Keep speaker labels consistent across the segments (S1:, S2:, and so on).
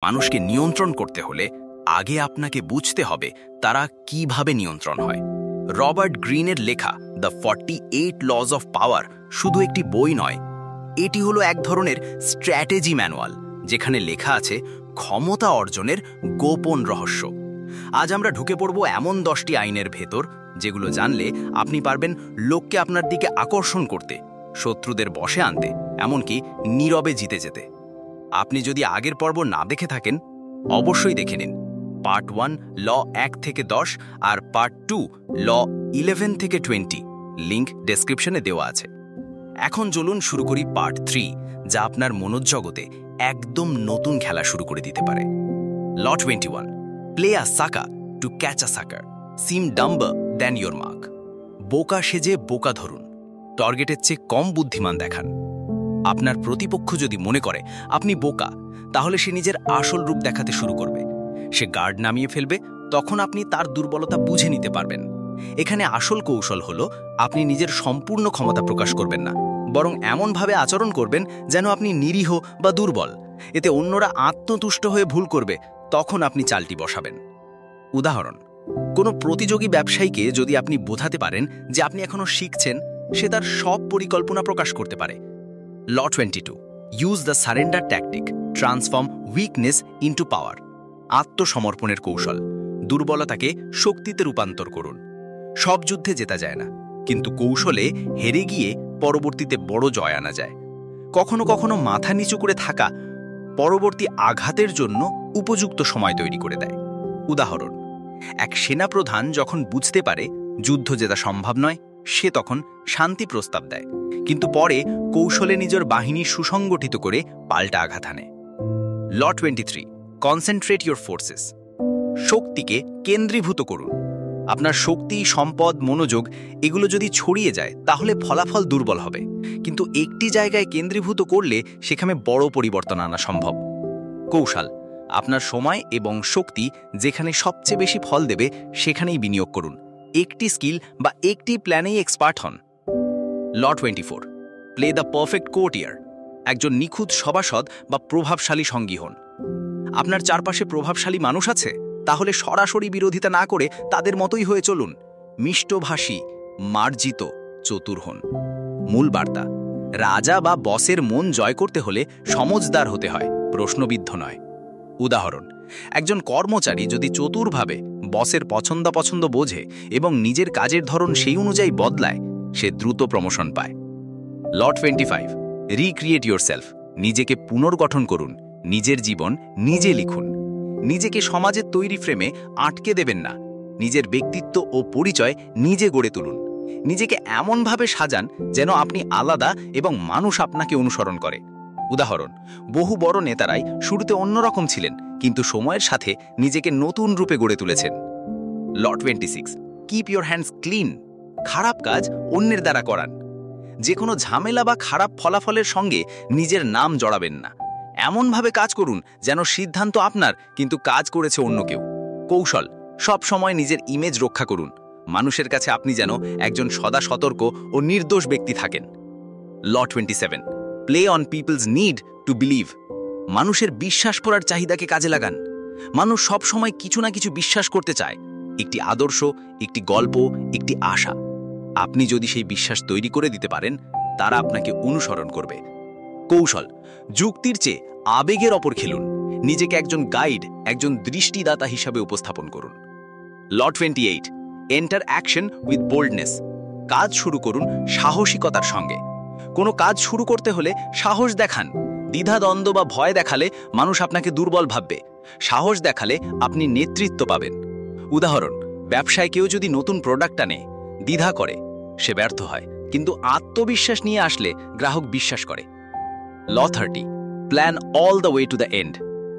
S1: মানুষকে নিয়ন্ত্রণ করতে হলে আগে আপনাকে বুঝতে হবে তারা কিভাবে নিয়ন্ত্রণ হয়। রবার্ট গ্রিনের লেখা দ্য 48 লজ অফ পাওয়ার শুধু একটি বই নয়, এটি হলো এক ধরনের স্ট্র্যাটেজি ম্যানুয়াল, যেখানে লেখা আছে ক্ষমতা অর্জনের গোপন রহস্য। আজ আমরা ঢুকে পড়ব এমন 10টি আইনের ভেতর, যেগুলো জানলে আপনি পারবেন লোককে আপনার দিকে আকর্ষণ করতে, শত্রুদের বশে আনতে, এমনকি নীরবে জিতে যেতে। আপনি যদি আগের পর্ব না দেখে থাকেন, অবশ্যই দেখে নিন। পার্ট 1 ল 1 থেকে 10 আর পার্ট 2 ল 11 থেকে 20, লিংক ডেসক্রিপশনে দেওয়া আছে। এখন চলুন শুরু করি পার্ট 3, যা আপনার মনোজগতে একদম নতুন খেলা শুরু করে দিতে পারে। ল 21, play a Saka to catch আ সাকার, সিম ডাম্বার দ্যান ইয়োর মার্ক। বোকা সেজে বোকা ধরুন, টার্গেটের চেয়ে কম বুদ্ধিমান দেখান। আপনার প্রতিপক্ষ যদি মনে করে আপনি বোকা, তাহলে সে নিজের আসল রূপ দেখাতে শুরু করবে। সে গার্ড নামিয়ে ফেলবে, তখন আপনি তার দুর্বলতা বুঝে নিতে পারবেন। এখানে আসল কৌশল হলো আপনি নিজের সম্পূর্ণ ক্ষমতা প্রকাশ করবেন না, বরং এমনভাবে আচরণ করবেন যেন আপনি নিরীহ বা দুর্বল। এতে অন্যরা আত্মতুষ্ট হয়ে ভুল করবে, তখন আপনি চালটি বসাবেন। উদাহরণ, কোনো প্রতিযোগী ব্যবসায়ীকে যদি আপনি বোঝাতে পারেন যে আপনি এখনো শিখছেন, সে তার সব পরিকল্পনা প্রকাশ করতে পারে। ল 22, use the surrender tactic, transform weakness into পাওয়ার। আত্মসমর্পণের কৌশল, দুর্বলতাকে শক্তিতে রূপান্তর করুন। সব যুদ্ধে জেতা যায় না, কিন্তু কৌশলে হেরে গিয়ে পরবর্তীতে বড় জয় আনা যায়। কখনো কখনো মাথা নিচু করে থাকা পরবর্তী আঘাতের জন্য উপযুক্ত সময় তৈরি করে দেয়। উদাহরণ, এক সেনাপ্রধান যখন বুঝতে পারে যুদ্ধ জেতা সম্ভব নয়, সে তখন শান্তি প্রস্তাব দেয়, কিন্তু পরে কৌশলে নিজের বাহিনী সুসংগঠিত করে পাল্টা আঘাত আনে। ল 23, কনসেন্ট্রেট ইয়োর ফোর্সেস। শক্তিকে কেন্দ্রীভূত করুন। আপনার শক্তি, সম্পদ, মনোযোগ এগুলো যদি ছড়িয়ে যায়, তাহলে ফলাফল দুর্বল হবে, কিন্তু একটি জায়গায় কেন্দ্রীভূত করলে সেখানে বড় পরিবর্তন আনা সম্ভব। কৌশল, আপনার সময় এবং শক্তি যেখানে সবচেয়ে বেশি ফল দেবে সেখানেই বিনিয়োগ করুন। একটি স্কিল বা একটি প্ল্যানেই এক্সপার্ট হন। ল 24, প্লে দ্য পারফেক্ট কোর্টিয়ার। একজন নিখুঁত সভাসদ বা প্রভাবশালী সঙ্গী হন। আপনার চারপাশে প্রভাবশালী মানুষ আছে, তাহলে সরাসরি বিরোধিতা না করে তাদের মতোই হয়ে চলুন। মিষ্টভাষী, মার্জিত, চতুর হন। মূল বার্তা, রাজা বা বসের মন জয় করতে হলে সমজদার হতে হয়, প্রশ্নবিদ্ধ নয়। উদাহরণ, একজন কর্মচারী যদি চতুরভাবে বসের পছন্দ বোঝে এবং নিজের কাজের ধরন সেই অনুযায়ী বদলায়, সে দ্রুত প্রমোশন পায়। ল 25, রিক্রিয়েট ইয়োরসেলফ। নিজেকে পুনর্গঠন করুন, নিজের জীবন নিজে লিখুন। নিজেকে সমাজের তৈরি ফ্রেমে আটকে দেবেন না, নিজের ব্যক্তিত্ব ও পরিচয় নিজে গড়ে তুলুন। নিজেকে এমনভাবে সাজান যেন আপনি আলাদা এবং মানুষ আপনাকে অনুসরণ করে। উদাহরণ, বহু বড় নেতারাই শুরুতে অন্যরকম ছিলেন, কিন্তু সময়ের সাথে নিজেকে নতুন রূপে গড়ে তুলেছেন। ল 26, কিপ ইয়োর হ্যান্ডস ক্লিন। খারাপ কাজ অন্যের দ্বারা করান। যে কোনো ঝামেলা বা খারাপ ফলাফলের সঙ্গে নিজের নাম জড়াবেন না। এমনভাবে কাজ করুন যেন সিদ্ধান্ত আপনার, কিন্তু কাজ করেছে অন্য কেউ। কৌশল, সব সময় নিজের ইমেজ রক্ষা করুন। মানুষের কাছে আপনি যেন একজন সদা সতর্ক ও নির্দোষ ব্যক্তি থাকেন। Law 27, play on people's need to believe. মানুষের বিশ্বাস করার চাহিদাকে কাজে লাগান। মানুষ সব সময় কিছু না কিছু বিশ্বাস করতে চায়, একটি আদর্শ, একটি গল্প, একটি আশা। আপনি যদি সেই বিশ্বাস তৈরি করে দিতে পারেন, তারা আপনাকে অনুসরণ করবে। কৌশল, যুক্তির চেয়ে আবেগের ওপর খেলুন। নিজেকে একজন গাইড, একজন দৃষ্টিদাতা হিসাবে উপস্থাপন করুন। ল 28, এন্টার অ্যাকশন উইথ বোল্ডনেস। কাজ শুরু করুন সাহসিকতার সঙ্গে। কোনো কাজ শুরু করতে হলে সাহস দেখান। দ্বিধাদ্বন্দ্ব বা ভয় দেখালে মানুষ আপনাকে দুর্বল ভাববে। সাহস দেখালে আপনি নেতৃত্ব পাবেন। উদাহরণ, ব্যবসায় কেউ যদি নতুন প্রোডাক্ট আনে, দ্বিধা করে, সে ব্যর্থ হয়, কিন্তু আত্মবিশ্বাস নিয়ে আসলে গ্রাহক বিশ্বাস করে। ল 30, plan all the way to the end.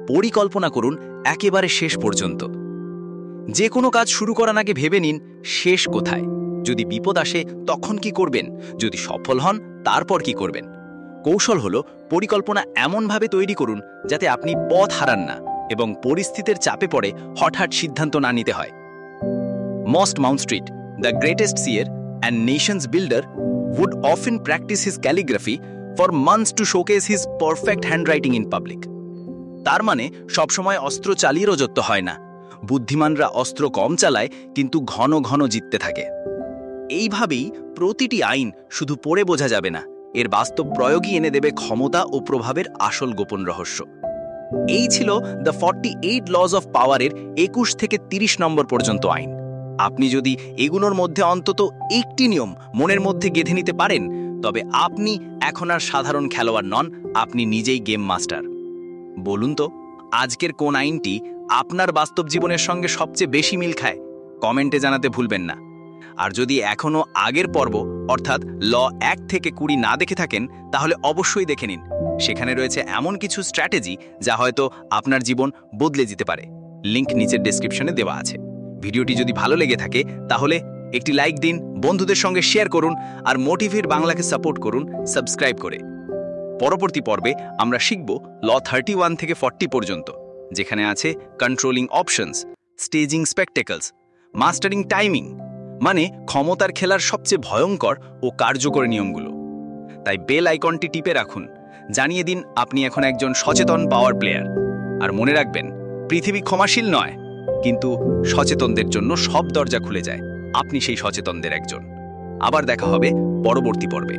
S1: পরিকল্পনা করুন একেবারে শেষ পর্যন্ত। যে কোনো কাজ শুরু করার আগে ভেবে নিন শেষ কোথায়। যদি বিপদ আসে তখন কি করবেন, যদি সফল হন তারপর কি করবেন। কৌশল হলো পরিকল্পনা এমনভাবে তৈরি করুন যাতে আপনি পথ হারান না এবং পরিস্থিতির চাপে পড়ে হঠাৎ সিদ্ধান্ত না নিতে হয়। Most mount street, the greatest seer and nations builder, would often practice his calligraphy for months to showcase his perfect handwriting in public. তার মানে সবসময় অস্ত্র চালিয়ে রাজত্ব হয় না। বুদ্ধিমানরা অস্ত্র কম চালায় কিন্তু ঘন ঘন জিততে থাকে। এইভাবেই প্রতিটি আইন শুধু পড়ে বোঝা যাবে না, এর বাস্তব প্রয়োগই এনে দেবে ক্ষমতা ও প্রভাবের আসল গোপন রহস্য। এই ছিল দ্য 48 লজ অফ পাওয়ারের 21 থেকে 30 নম্বর পর্যন্ত আইন। আপনি যদি এগুলোর মধ্যে অন্তত একটি নিয়ম মনের মধ্যে গেঁথে নিতে পারেন, তবে আপনি এখন আর সাধারণ খেলোয়াড় নন, আপনি নিজেই গেম মাস্টার। বলুন তো, আজকের কোন আইনটি আপনার বাস্তব জীবনের সঙ্গে সবচেয়ে বেশি মিল খায়? কমেন্টে জানাতে ভুলবেন না। আর যদি এখনও আগের পর্ব অর্থাৎ ল 1 থেকে 20 না দেখে থাকেন, তাহলে অবশ্যই দেখে নিন। সেখানে রয়েছে এমন কিছু স্ট্র্যাটেজি যা হয়তো আপনার জীবন বদলে দিতে পারে। লিংক নিচের ডেসক্রিপশনে দেওয়া আছে। ভিডিওটি যদি ভালো লেগে থাকে তাহলে একটি লাইক দিন, বন্ধুদের সঙ্গে শেয়ার করুন, আর মোটিভেট বাংলাকে সাপোর্ট করুন সাবস্ক্রাইব করে। পরবর্তী পর্বে আমরা শিখব ল 31 থেকে 40 পর্যন্ত, যেখানে আছে controlling options, staging spectacles, mastering timing, মানে ক্ষমতার খেলার সবচেয়ে ভয়ঙ্কর ও কার্যকর নিয়মগুলো। তাই বেল আইকনটি টিপে রাখুন, জানিয়ে দিন আপনি এখন একজন সচেতন পাওয়ার প্লেয়ার। আর মনে রাখবেন, পৃথিবী ক্ষমাশীল নয়, কিন্তু সচেতনদের জন্য সব দরজা খুলে যায়। আপনি সেই সচেতনদের একজন। আবার দেখা হবে পরবর্তী পর্বে।